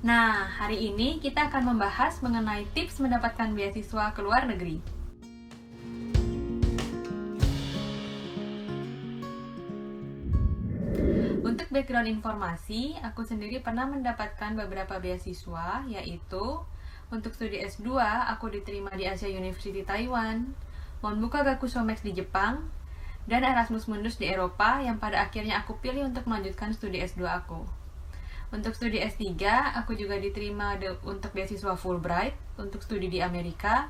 Nah, hari ini kita akan membahas mengenai tips mendapatkan beasiswa ke luar negeri. Untuk background informasi, aku sendiri pernah mendapatkan beberapa beasiswa, yaitu untuk studi S2, aku diterima di Asia University Taiwan, Monbuka Gakushou Max di Jepang, dan Erasmus Mundus di Eropa yang pada akhirnya aku pilih untuk melanjutkan studi S2 aku. Untuk studi S3, aku juga diterima untuk beasiswa Fulbright untuk studi di Amerika.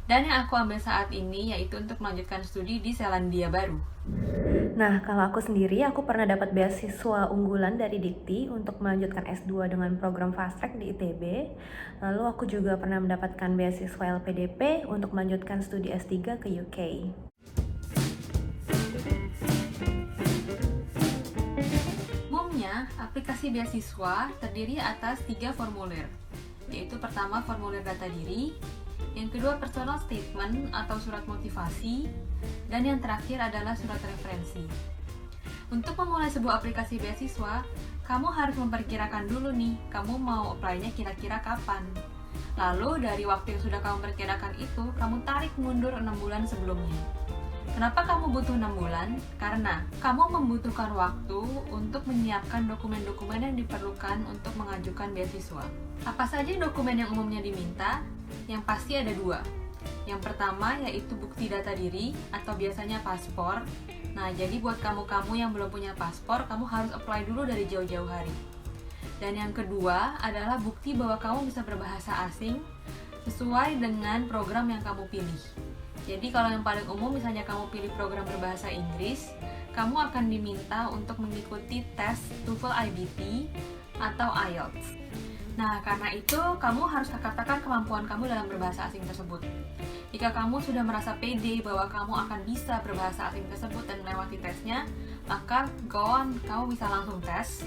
Dan yang aku ambil saat ini yaitu untuk melanjutkan studi di Selandia Baru. Nah, kalau aku sendiri, aku pernah dapat beasiswa unggulan dari Dikti untuk melanjutkan S2 dengan program Fast Track di ITB. Lalu aku juga pernah mendapatkan beasiswa LPDP untuk melanjutkan studi S3 ke UK. Umumnya, aplikasi beasiswa terdiri atas 3 formulir, yaitu pertama formulir data diri, yang kedua personal statement atau surat motivasi, dan yang terakhir adalah surat referensi. Untuk memulai sebuah aplikasi beasiswa, kamu harus memperkirakan dulu nih, kamu mau apply-nya kira-kira kapan. Lalu dari waktu yang sudah kamu perkirakan itu, kamu tarik mundur 6 bulan sebelumnya. Kenapa kamu butuh 6 bulan? Karena kamu membutuhkan waktu untuk menyiapkan dokumen-dokumen yang diperlukan untuk mengajukan beasiswa. Apa saja dokumen yang umumnya diminta? Yang pasti ada 2. Yang pertama yaitu bukti data diri atau biasanya paspor. Nah, jadi buat kamu-kamu yang belum punya paspor, kamu harus apply dulu dari jauh-jauh hari. Dan yang kedua adalah bukti bahwa kamu bisa berbahasa asing sesuai dengan program yang kamu pilih. Jadi kalau yang paling umum misalnya kamu pilih program berbahasa Inggris, kamu akan diminta untuk mengikuti tes TOEFL IBT atau IELTS. Nah, karena itu kamu harus katakan kemampuan kamu dalam berbahasa asing tersebut. Jika kamu sudah merasa pede bahwa kamu akan bisa berbahasa asing tersebut dan melewati tesnya, maka go on, kamu bisa langsung tes.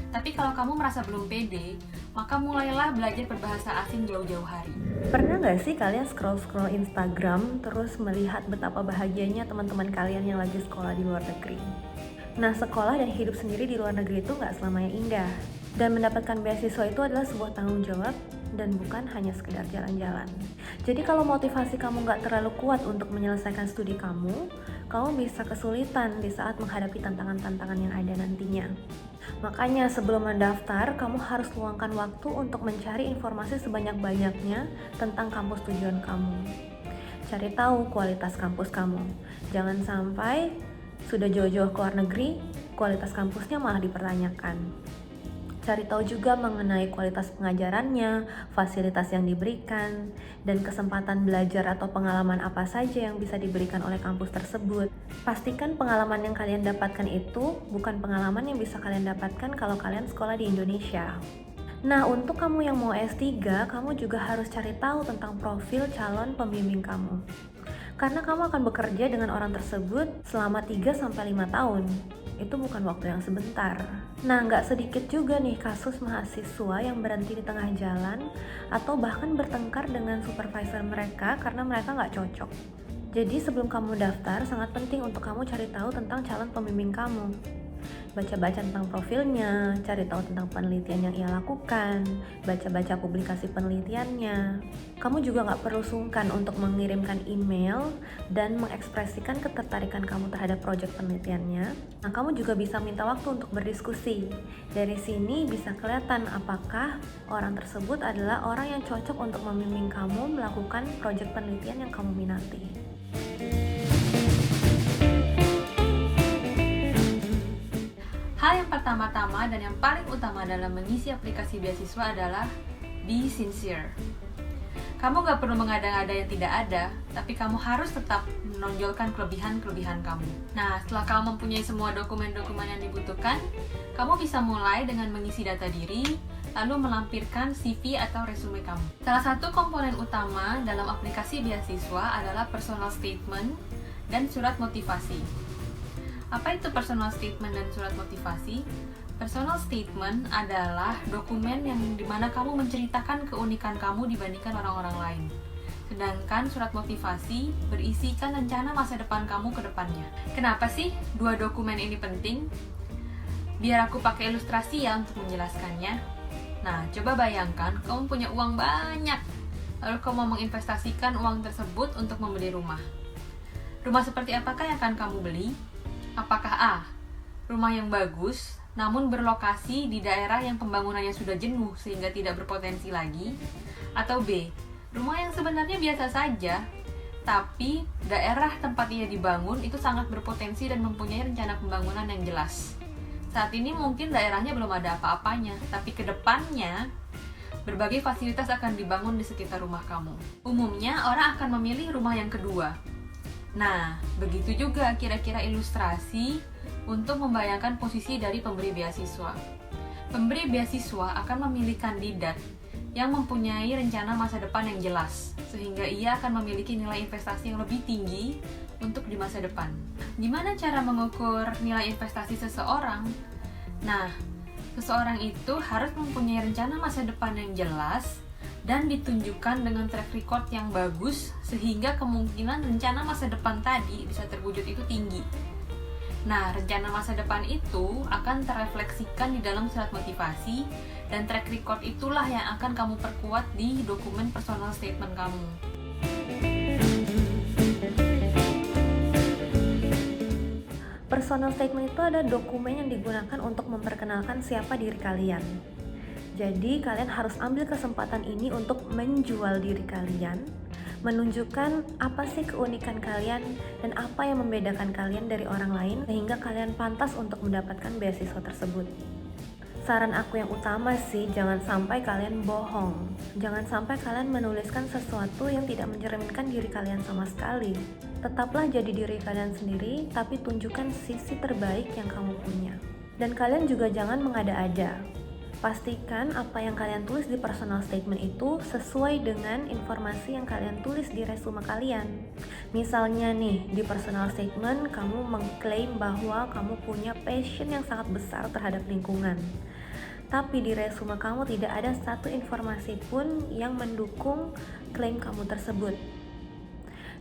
Tapi kalau kamu merasa belum pede, maka mulailah belajar berbahasa asing jauh-jauh hari. Pernah nggak sih kalian scroll-scroll Instagram terus melihat betapa bahagianya teman-teman kalian yang lagi sekolah di luar negeri? Nah, sekolah dan hidup sendiri di luar negeri itu nggak selamanya indah. Dan mendapatkan beasiswa itu adalah sebuah tanggung jawab dan bukan hanya sekedar jalan-jalan. Jadi kalau motivasi kamu nggak terlalu kuat untuk menyelesaikan studi kamu bisa kesulitan di saat menghadapi tantangan-tantangan yang ada nantinya. Makanya sebelum mendaftar, kamu harus luangkan waktu untuk mencari informasi sebanyak-banyaknya tentang kampus tujuan kamu. Cari tahu kualitas kampus kamu. Jangan sampai sudah jauh-jauh ke luar negeri, kualitas kampusnya malah dipertanyakan. Cari tahu juga mengenai kualitas pengajarannya, fasilitas yang diberikan, dan kesempatan belajar atau pengalaman apa saja yang bisa diberikan oleh kampus tersebut. Pastikan pengalaman yang kalian dapatkan itu bukan pengalaman yang bisa kalian dapatkan kalau kalian sekolah di Indonesia. Nah, untuk kamu yang mau S3, kamu juga harus cari tahu tentang profil calon pembimbing kamu. Karena kamu akan bekerja dengan orang tersebut selama 3-5 tahun. Itu bukan waktu yang sebentar. Nah, nggak sedikit juga nih kasus mahasiswa yang berhenti di tengah jalan atau bahkan bertengkar dengan supervisor mereka karena mereka nggak cocok. Jadi sebelum kamu daftar, sangat penting untuk kamu cari tahu tentang calon pembimbing kamu. Baca-baca tentang profilnya, cari tahu tentang penelitian yang ia lakukan, baca-baca publikasi penelitiannya. Kamu juga nggak perlu sungkan untuk mengirimkan email dan mengekspresikan ketertarikan kamu terhadap proyek penelitiannya. Nah, kamu juga bisa minta waktu untuk berdiskusi. Dari sini bisa kelihatan apakah orang tersebut adalah orang yang cocok untuk membimbing kamu melakukan proyek penelitian yang kamu minati. Hal yang pertama-tama dan yang paling utama dalam mengisi aplikasi beasiswa adalah be sincere. Kamu gak perlu mengada-ngada yang tidak ada, tapi kamu harus tetap menonjolkan kelebihan-kelebihan kamu. Nah, setelah kamu mempunyai semua dokumen-dokumen yang dibutuhkan, kamu bisa mulai dengan mengisi data diri, lalu melampirkan CV atau resume kamu. Salah satu komponen utama dalam aplikasi beasiswa adalah personal statement dan surat motivasi. Apa itu personal statement dan surat motivasi? Personal statement adalah dokumen yang dimana kamu menceritakan keunikan kamu dibandingkan orang-orang lain. Sedangkan surat motivasi berisikan rencana masa depan kamu ke depannya. Kenapa sih dua dokumen ini penting? Biar aku pakai ilustrasi ya untuk menjelaskannya. Nah, coba bayangkan kamu punya uang banyak, lalu kamu mau menginvestasikan uang tersebut untuk membeli rumah. Rumah seperti apakah yang akan kamu beli? Apakah A, rumah yang bagus, namun berlokasi di daerah yang pembangunannya sudah jenuh sehingga tidak berpotensi lagi? Atau B, rumah yang sebenarnya biasa saja, tapi daerah tempat ia dibangun itu sangat berpotensi dan mempunyai rencana pembangunan yang jelas. Saat ini mungkin daerahnya belum ada apa-apanya, tapi ke depannya berbagai fasilitas akan dibangun di sekitar rumah kamu. Umumnya orang akan memilih rumah yang kedua. Nah, begitu juga kira-kira ilustrasi untuk membayangkan posisi dari pemberi beasiswa. Pemberi beasiswa akan memilih kandidat yang mempunyai rencana masa depan yang jelas, sehingga ia akan memiliki nilai investasi yang lebih tinggi untuk di masa depan. Gimana cara mengukur nilai investasi seseorang? Nah, seseorang itu harus mempunyai rencana masa depan yang jelas dan ditunjukkan dengan track record yang bagus, sehingga kemungkinan rencana masa depan tadi bisa terwujud itu tinggi. Nah, rencana masa depan itu akan terefleksikan di dalam surat motivasi, dan track record itulah yang akan kamu perkuat di dokumen personal statement kamu. Personal statement itu ada dokumen yang digunakan untuk memperkenalkan siapa diri kalian. Jadi kalian harus ambil kesempatan ini untuk menjual diri kalian, menunjukkan apa sih keunikan kalian dan apa yang membedakan kalian dari orang lain sehingga kalian pantas untuk mendapatkan beasiswa tersebut. Saran aku yang utama sih, jangan sampai kalian bohong. Jangan sampai kalian menuliskan sesuatu yang tidak mencerminkan diri kalian sama sekali. Tetaplah jadi diri kalian sendiri, tapi tunjukkan sisi terbaik yang kamu punya. Dan kalian juga jangan mengada-ada. Pastikan apa yang kalian tulis di personal statement itu sesuai dengan informasi yang kalian tulis di resume kalian. Misalnya nih, di personal statement kamu mengklaim bahwa kamu punya passion yang sangat besar terhadap lingkungan. Tapi di resume kamu tidak ada satu informasi pun yang mendukung klaim kamu tersebut.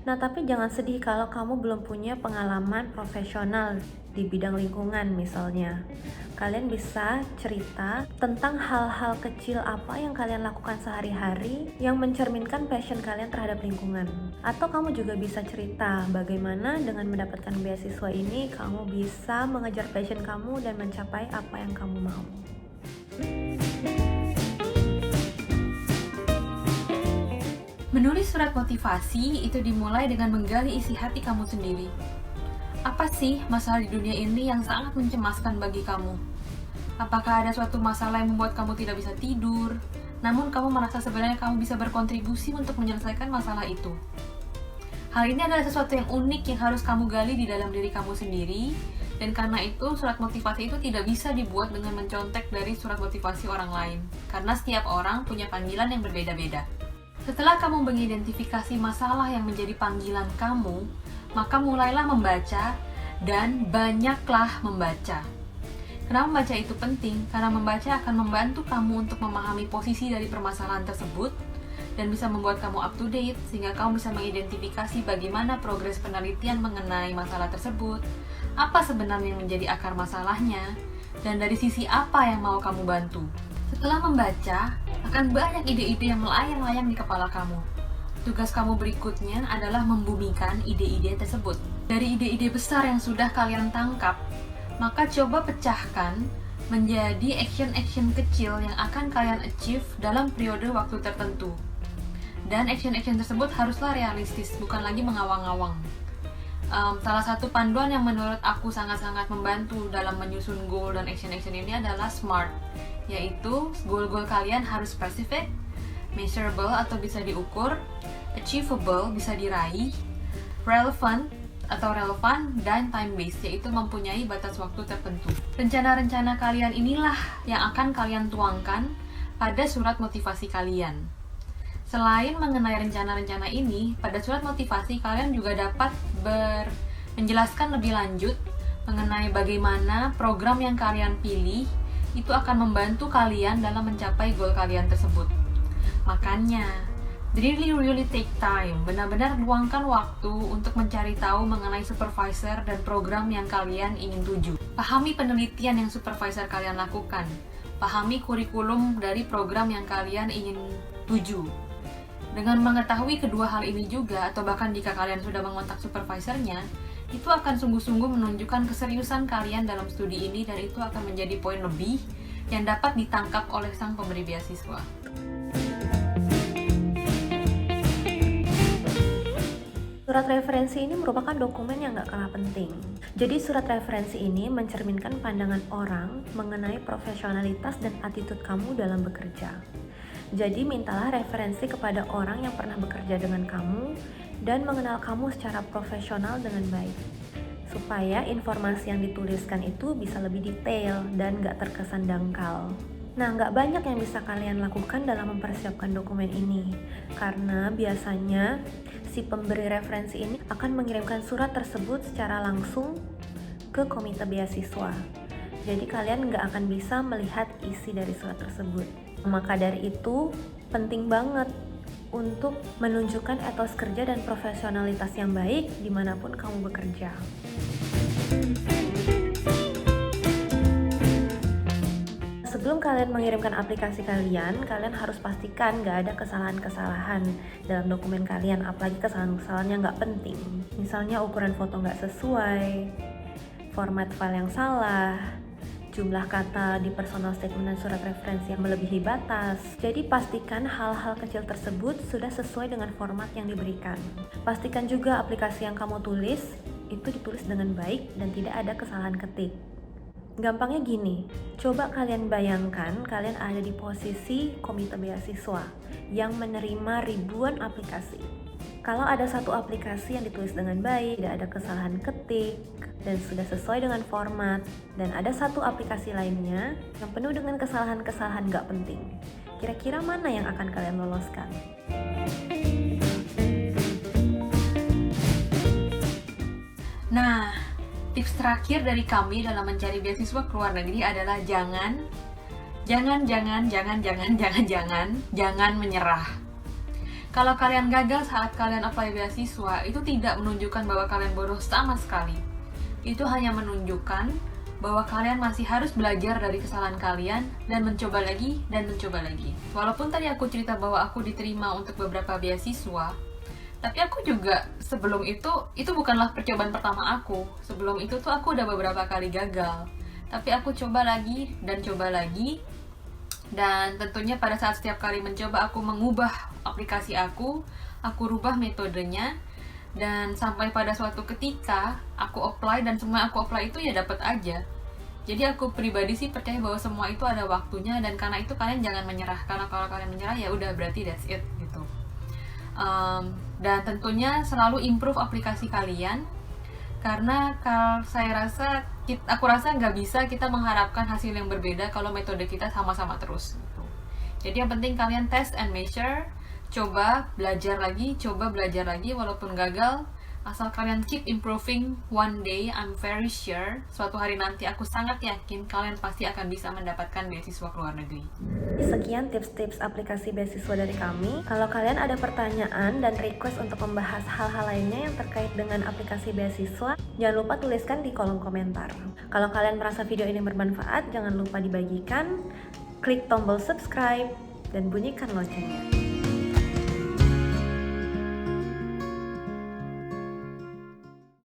Nah, tapi jangan sedih kalau kamu belum punya pengalaman profesional di bidang lingkungan misalnya. Kalian bisa cerita tentang hal-hal kecil apa yang kalian lakukan sehari-hari yang mencerminkan passion kalian terhadap lingkungan. Atau kamu juga bisa cerita bagaimana dengan mendapatkan beasiswa ini kamu bisa mengejar passion kamu dan mencapai apa yang kamu mau. Menulis surat motivasi itu dimulai dengan menggali isi hati kamu sendiri. Apa sih masalah di dunia ini yang sangat mencemaskan bagi kamu? Apakah ada suatu masalah yang membuat kamu tidak bisa tidur, namun kamu merasa sebenarnya kamu bisa berkontribusi untuk menyelesaikan masalah itu? Hal ini adalah sesuatu yang unik yang harus kamu gali di dalam diri kamu sendiri, dan karena itu surat motivasi itu tidak bisa dibuat dengan mencontek dari surat motivasi orang lain, karena setiap orang punya panggilan yang berbeda-beda. Setelah kamu mengidentifikasi masalah yang menjadi panggilan kamu, maka mulailah membaca dan banyaklah membaca. Kenapa membaca itu penting? Karena membaca akan membantu kamu untuk memahami posisi dari permasalahan tersebut dan bisa membuat kamu up to date sehingga kamu bisa mengidentifikasi bagaimana progres penelitian mengenai masalah tersebut, apa sebenarnya yang menjadi akar masalahnya, dan dari sisi apa yang mau kamu bantu. Setelah membaca, akan banyak ide-ide yang melayang-layang di kepala kamu. Tugas kamu berikutnya adalah membumikan ide-ide tersebut. Dari ide-ide besar yang sudah kalian tangkap, maka coba pecahkan menjadi action-action kecil yang akan kalian achieve dalam periode waktu tertentu. Dan action-action tersebut haruslah realistis, bukan lagi mengawang-awang. Salah satu panduan yang menurut aku sangat-sangat membantu dalam menyusun goal dan action-action ini adalah SMART, yaitu goal-goal kalian harus specific, measurable atau bisa diukur, achievable bisa diraih, relevant atau relevan, dan time-based yaitu mempunyai batas waktu tertentu. Rencana-rencana kalian inilah yang akan kalian tuangkan pada surat motivasi kalian. Selain mengenai rencana-rencana ini, pada surat motivasi kalian juga dapat menjelaskan lebih lanjut mengenai bagaimana program yang kalian pilih itu akan membantu kalian dalam mencapai goal kalian tersebut. Makanya, really take time, benar-benar luangkan waktu untuk mencari tahu mengenai supervisor dan program yang kalian ingin tuju. Pahami penelitian yang supervisor kalian lakukan. pahami kurikulum dari program yang kalian ingin tuju. Dengan mengetahui kedua hal ini juga, atau bahkan jika kalian sudah mengontak supervisornya, itu akan sungguh-sungguh menunjukkan keseriusan kalian dalam studi ini, dan itu akan menjadi poin lebih yang dapat ditangkap oleh sang pemberi beasiswa. Surat referensi ini merupakan dokumen yang gak kalah penting. Jadi surat referensi ini mencerminkan pandangan orang mengenai profesionalitas dan attitude kamu dalam bekerja. Jadi mintalah referensi kepada orang yang pernah bekerja dengan kamu dan mengenal kamu secara profesional dengan baik, supaya informasi yang dituliskan itu bisa lebih detail dan gak terkesan dangkal. Nah, nggak banyak yang bisa kalian lakukan dalam mempersiapkan dokumen ini, karena biasanya si pemberi referensi ini akan mengirimkan surat tersebut secara langsung ke komite beasiswa. Jadi kalian nggak akan bisa melihat isi dari surat tersebut. Maka dari itu, penting banget untuk menunjukkan etos kerja dan profesionalitas yang baik dimanapun kamu bekerja. Sebelum kalian mengirimkan aplikasi kalian harus pastikan gak ada kesalahan-kesalahan dalam dokumen kalian, apalagi kesalahan-kesalahan yang gak penting. Misalnya ukuran foto gak sesuai, format file yang salah, jumlah kata di personal statement dan surat referensi yang melebihi batas. Jadi pastikan hal-hal kecil tersebut sudah sesuai dengan format yang diberikan. Pastikan juga aplikasi yang kamu tulis itu ditulis dengan baik dan tidak ada kesalahan ketik. Gampangnya gini, coba kalian bayangkan kalian ada di posisi komite beasiswa yang menerima ribuan aplikasi. Kalau ada satu aplikasi yang ditulis dengan baik, tidak ada kesalahan ketik, dan sudah sesuai dengan format, dan ada satu aplikasi lainnya yang penuh dengan kesalahan-kesalahan gak penting, kira-kira mana yang akan kalian loloskan? Nah, tips terakhir dari kami dalam mencari beasiswa ke luar negeri adalah jangan menyerah. Kalau kalian gagal saat kalian apply beasiswa, itu tidak menunjukkan bahwa kalian bodoh sama sekali. Itu hanya menunjukkan bahwa kalian masih harus belajar dari kesalahan kalian dan mencoba lagi dan mencoba lagi. Walaupun tadi aku cerita bahwa aku diterima untuk beberapa beasiswa, tapi aku juga sebelum itu bukanlah percobaan pertama aku. Sebelum itu tuh aku udah beberapa kali gagal. Tapi aku coba lagi dan coba lagi. Dan tentunya pada saat setiap kali mencoba aku mengubah aplikasi aku rubah metodenya. Dan sampai pada suatu ketika aku apply dan semua aku apply itu ya dapat aja. Jadi aku pribadi sih percaya bahwa semua itu ada waktunya, dan karena itu kalian jangan menyerah. Karena kalau kalian menyerah ya udah berarti that's it gitu. Dan tentunya selalu improve aplikasi kalian, karena kalau aku rasa nggak bisa kita mengharapkan hasil yang berbeda kalau metode kita sama-sama terus gitu. Jadi yang penting kalian test and measure, coba belajar lagi walaupun gagal. Asal kalian keep improving, one day I'm very sure suatu hari nanti aku sangat yakin kalian pasti akan bisa mendapatkan beasiswa ke luar negeri. Sekian tips-tips aplikasi beasiswa dari kami. Kalau kalian ada pertanyaan dan request untuk membahas hal-hal lainnya yang terkait dengan aplikasi beasiswa, jangan lupa tuliskan di kolom komentar. Kalau kalian merasa video ini bermanfaat, jangan lupa dibagikan, klik tombol subscribe, dan bunyikan loncengnya.